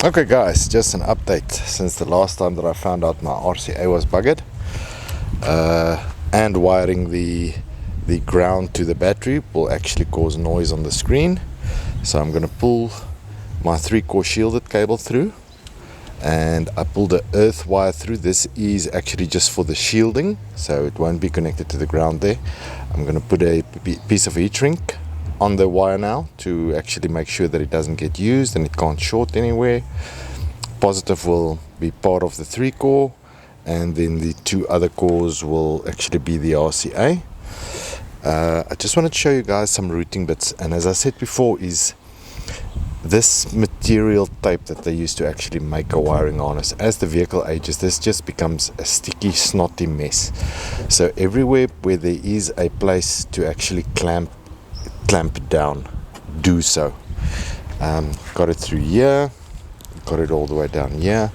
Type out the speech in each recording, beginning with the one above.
Okay guys, just an update since the last time that I found out my RCA was buggered, and wiring the ground to the battery will actually cause noise on the screen. So I'm going to pull my 3-core shielded cable through, and I pulled the earth wire through. This is actually just for the shielding, so it won't be connected to the ground there. I'm going to put a piece of heat shrink on the wire now to actually make sure that it doesn't get used and it can't short anywhere. Positive will be part of the 3-core, and then the 2 other cores will actually be the RCA. I just wanted to show you guys some routing bits, and as I said before, is this material tape that they use to actually make a wiring harness. As the vehicle ages, this just becomes a sticky, snotty mess. So everywhere where there is a place to actually clamp it down, do so. Got it through here, got it all the way down here,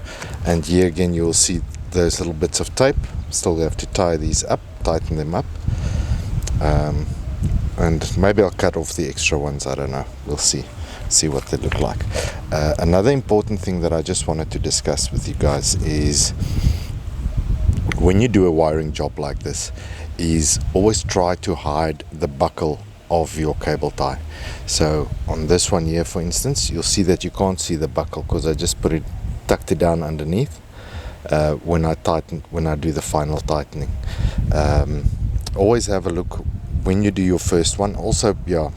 and here again you'll see those little bits of tape. Still have to tie these up, tighten them up, and maybe I'll cut off the extra ones, I don't know, we'll see what they look like. Another important thing that I just wanted to discuss with you guys is when you do a wiring job like this, is always try to hide the buckle of your cable tie. So on this one here, for instance, you'll see that you can't see the buckle because I just tucked it down underneath when I do the final tightening. Always have a look when you do your first one. Also,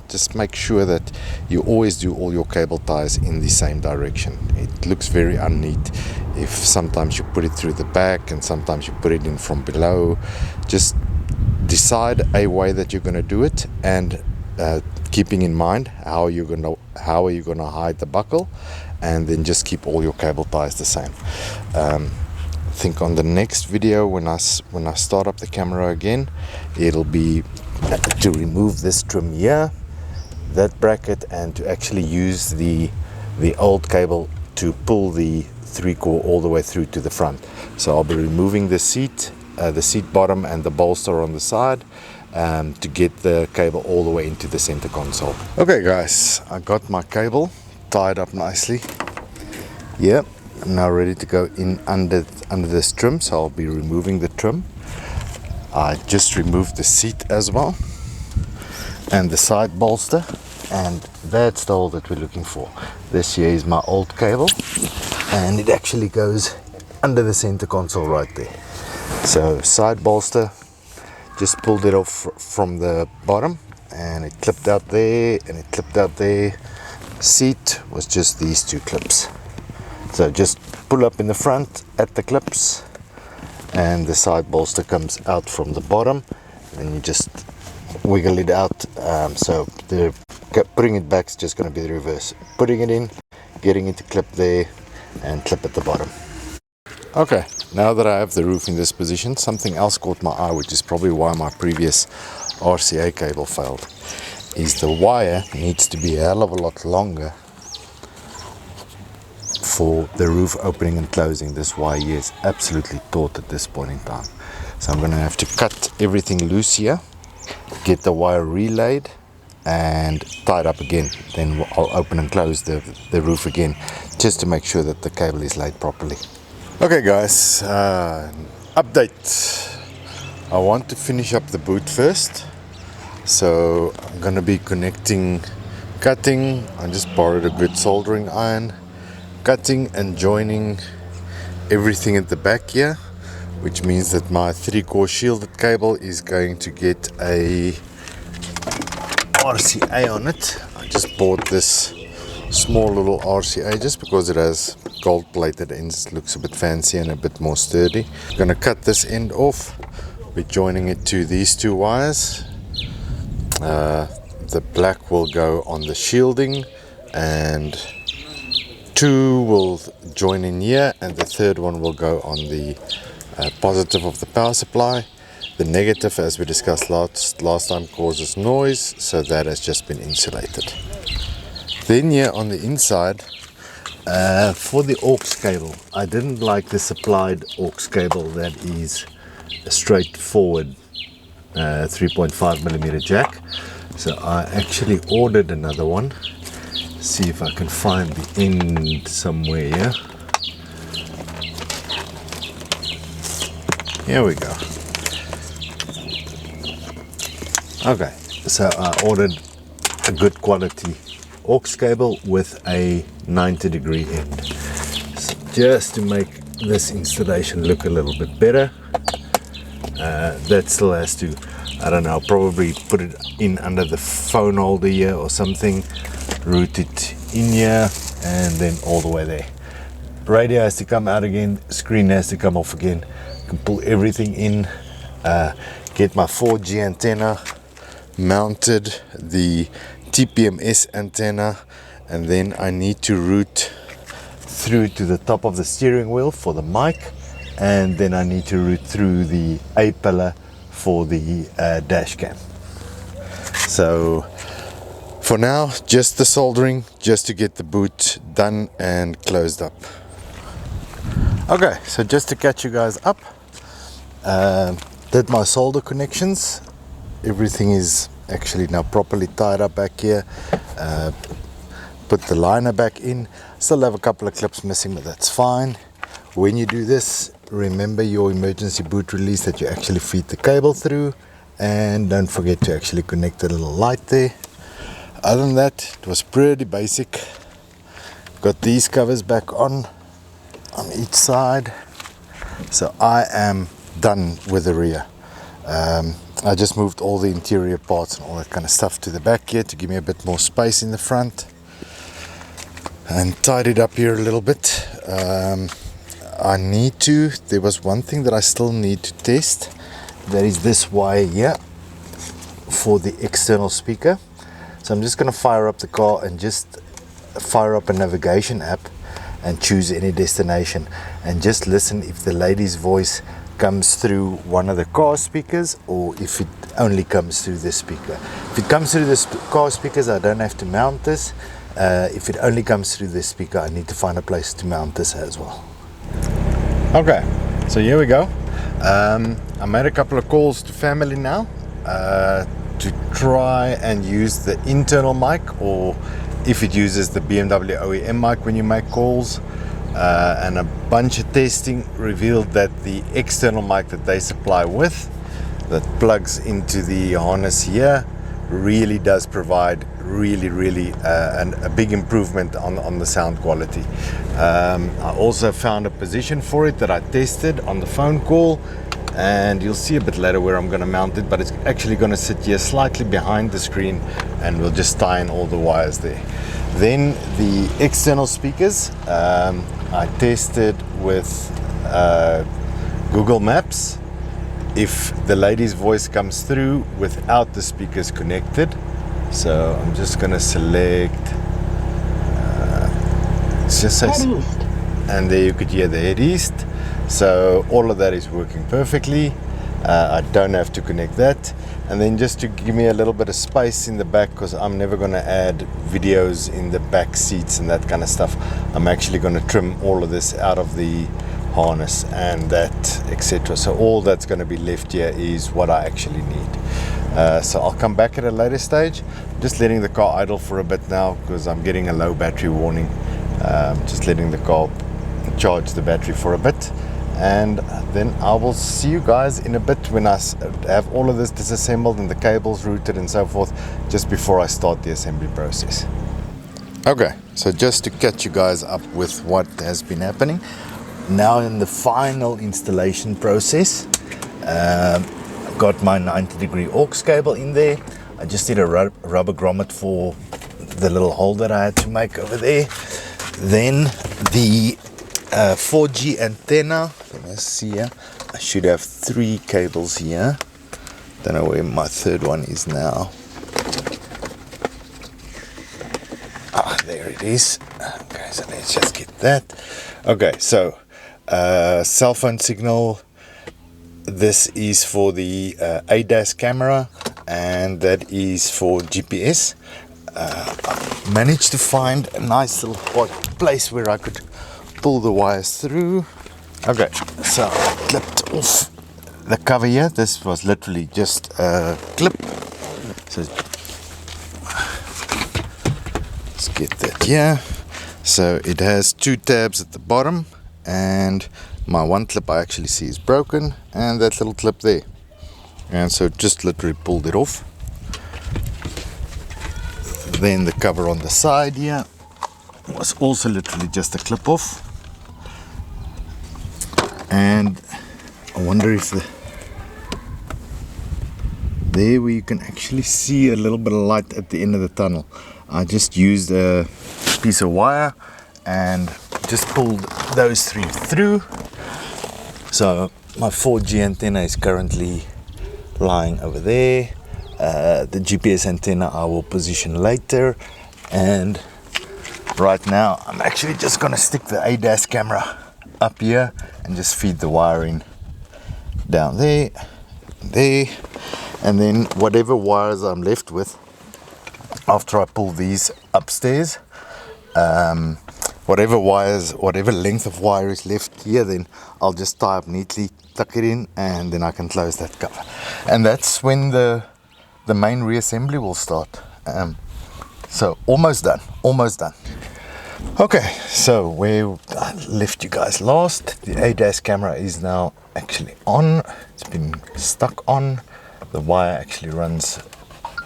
just make sure that you always do all your cable ties in the same direction. It looks very unneat if sometimes you put it through the back and sometimes you put it in from below. Just decide a way that you're going to do it, and keeping in mind how are you going to hide the buckle, and then just keep all your cable ties the same. I think on the next video, when I start up the camera again, it'll be to remove this trim here, that bracket, and to actually use the old cable to pull the 3-core all the way through to the front. So I'll be removing the seat bottom and the bolster on the side to get the cable all the way into the center console. Okay guys, I got my cable tied up nicely. Yep, I'm now ready to go in under this trim, so I'll be removing the trim. I just removed the seat as well, and the side bolster, and that's the hole that we're looking for. This here is my old cable, and it actually goes under the center console right there. So side bolster, just pulled it off from the bottom, and it clipped out there, and it clipped out there. Seat was just these 2 clips. So just pull up in the front at the clips, and the side bolster comes out from the bottom, and you just wiggle it out. So putting it back is just going to be the reverse. Putting it in, getting it to clip there, and clip at the bottom. Okay, now that I have the roof in this position, something else caught my eye, which is probably why my previous RCA cable failed, is the wire needs to be a hell of a lot longer for the roof opening and closing. This wire here is absolutely taut at this point in time. So I'm going to have to cut everything loose here, get the wire relayed and tied up again. Then I'll open and close the roof again, just to make sure that the cable is laid properly. Okay guys, update. I want to finish up the boot first, so I'm going to be cutting. I just borrowed a good soldering iron, cutting and joining everything at the back here, which means that my 3-core shielded cable is going to get a RCA on it. I just bought this small little RCA just because it has gold plated ends, looks a bit fancy and a bit more sturdy. I'm going to cut this end off, be joining it to these 2 wires. The black will go on the shielding, and 2 will join in here, and the 3rd one will go on the positive of the power supply. The negative, as we discussed last time, causes noise, so that has just been insulated. Then here on the inside, for the aux cable, I didn't like the supplied aux cable that is a straightforward 3.5mm jack, so I actually ordered another one see if I can find the end somewhere here. Here we go. Okay, so I ordered a good quality aux cable with a 90-degree end. So just to make this installation look a little bit better. That still has to, I don't know, probably put it in under the phone holder here or something, route it in here, and then all the way there. Radio has to come out again, screen has to come off again. I can pull everything in, get my 4G antenna mounted, the TPMS antenna, and then I need to route through to the top of the steering wheel for the mic, and then I need to route through the A pillar for the dash cam. So for now, just the soldering, just to get the boot done and closed up. Okay, so just to catch you guys up, did my solder connections. Everything is actually now properly tied up back here. Put the liner back in. Still have a couple of clips missing, but that's fine. When you do this, remember your emergency boot release that you actually feed the cable through, and don't forget to actually connect the little light there. Other than that, it was pretty basic. Got these covers back on each side, so I am done with the rear. I just moved all the interior parts and all that kind of stuff to the back here to give me a bit more space in the front, and tied it up here a little bit. There was one thing that I still need to test. That is this wire here for the external speaker. So I'm just going to fire up the car and just fire up a navigation app and choose any destination, and just listen if the lady's voice comes through one of the car speakers or if it only comes through this speaker. If it comes through the car speakers, I don't have to mount this. If it only comes through this speaker, I need to find a place to mount this as well. Okay, so here we go. I made a couple of calls to family now to try and use the internal mic, or if it uses the BMW OEM mic when you make calls. And a bunch of testing revealed that the external mic that they supply with, that plugs into the harness here, really does provide really a big improvement on the sound quality. I also found a position for it that I tested on the phone call, and you'll see a bit later where I'm going to mount it, but it's actually going to sit here slightly behind the screen, and we'll just tie in all the wires there. Then the external speakers, I tested with Google Maps if the lady's voice comes through without the speakers connected. So I'm just going to select, it's just says, and there you could hear the head east. So all of that is working perfectly. I don't have to connect that. And then just to give me a little bit of space in the back, because I'm never going to add videos in the back seats and that kind of stuff, I'm actually going to trim all of this out of the harness and that, etc. So all that's going to be left here is what I actually need. So I'll come back at a later stage. Just letting the car idle for a bit now because I'm getting a low battery warning. Just letting the car charge the battery for a bit, and then I will see you guys in a bit when I have all of this disassembled and the cables routed and so forth, just before I start the assembly process. Okay, so just to catch you guys up with what has been happening now in the final installation process. Got my 90-degree aux cable in there. I just did a rubber grommet for the little hole that I had to make over there. Then the 4G antenna. Let's see here. I should have 3 cables here. Don't know where my third one is now. There it is. Okay, so let's just get that. Okay, so cell phone signal. This is for the ADAS camera, and that is for GPS. I managed to find a nice little place where I could pull the wires through. Okay, so I clipped off the cover here. This was literally just a clip. So let's get that here. So it has 2 tabs at the bottom, and my one clip I actually see is broken, and that little clip there, and so just literally pulled it off. Then the cover on the side here was also literally just a clip off, and I wonder if there where you can actually see a little bit of light at the end of the tunnel, I just used a piece of wire and just pulled those 3 through. So my 4G antenna is currently lying over there. The GPS antenna I will position later, and right now I'm actually just gonna stick the ADAS camera up here and just feed the wiring down there, and then whatever wires I'm left with after I pull these upstairs, whatever length of wire is left here, then I'll just tie up neatly, tuck it in, and then I can close that cover, and that's when the main reassembly will start. So almost done. Okay, so where I left you guys last, the ADAS camera is now actually on. It's been stuck on. The wire actually runs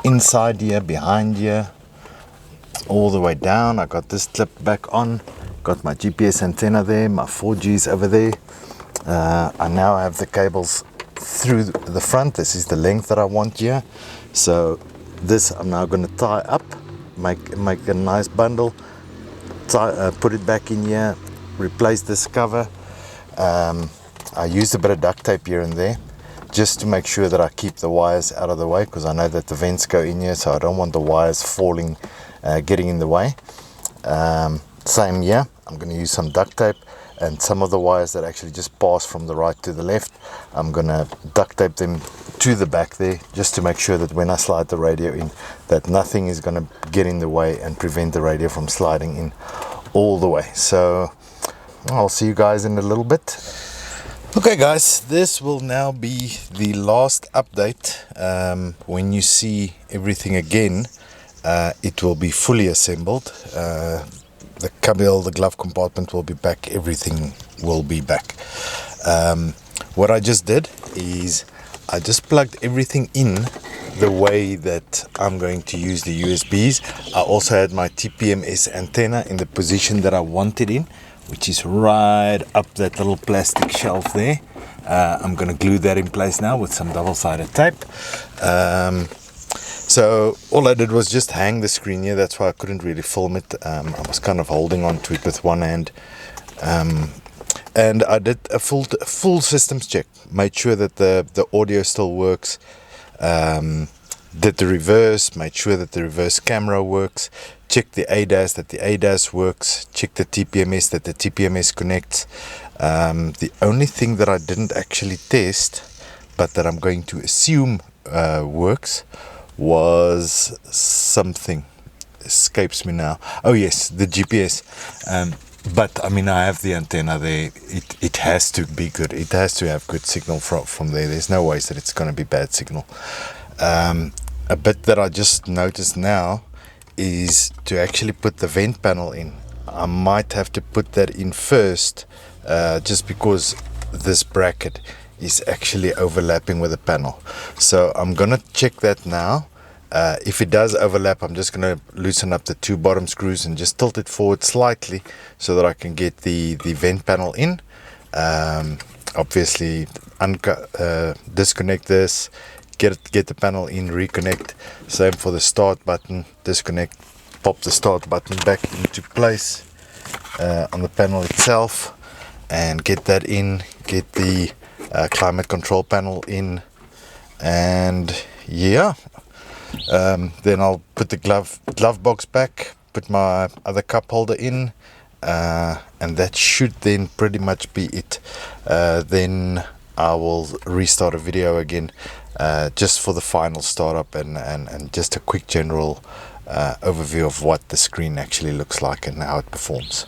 inside here, behind here, all the way down. I got this clip back on, got my GPS antenna there, my 4G's over there. I now have the cables through the front. This is the length that I want here. So this I'm now going to tie up, make a nice bundle, put it back in here, replace this cover. I used a bit of duct tape here and there just to make sure that I keep the wires out of the way, because I know that the vents go in here, so I don't want the wires falling, getting in the way. Same here, I'm going to use some duct tape, and some of the wires that actually just pass from the right to the left, I'm going to duct tape them to the back there, just to make sure that when I slide the radio in, that nothing is going to get in the way and prevent the radio from sliding in all the way. So I'll see you guys in a little bit. Okay guys, this will now be the last update. When you see everything again, it will be fully assembled. The cubby, the glove compartment will be back, everything will be back. What I just did is I just plugged everything in the way that I'm going to use the USBs. I also had my TPMS antenna in the position that I wanted in, which is right up that little plastic shelf there. I'm going to glue that in place now with some double-sided tape. So all I did was just hang the screen here. That's why I couldn't really film it. I was kind of holding on to it with one hand. And I did a full systems check. Made sure that the audio still works. Did the reverse, made sure that the reverse camera works. Check the ADAS, that the ADAS works. Check the TPMS, that the TPMS connects. The only thing that I didn't actually test, but that I'm going to assume works, was something. Escapes me now. Oh yes, the GPS. But I mean, I have the antenna there. It has to be good. It has to have good signal from there. There's no ways that it's going to be bad signal. A bit that I just noticed now is to actually put the vent panel in. I might have to put that in first, just because this bracket is actually overlapping with the panel. So I'm gonna check that now. If it does overlap, I'm just going to loosen up the 2 bottom screws and just tilt it forward slightly so that I can get the vent panel in. Obviously disconnect this, get the panel in, reconnect. Same for the start button, disconnect, pop the start button back into place on the panel itself, and get that in, get the climate control panel in, and yeah. Then I'll put the glove box back, put my other cup holder in, and that should then pretty much be it. Then I will restart a video again, just for the final startup and just a quick general overview of what the screen actually looks like and how it performs.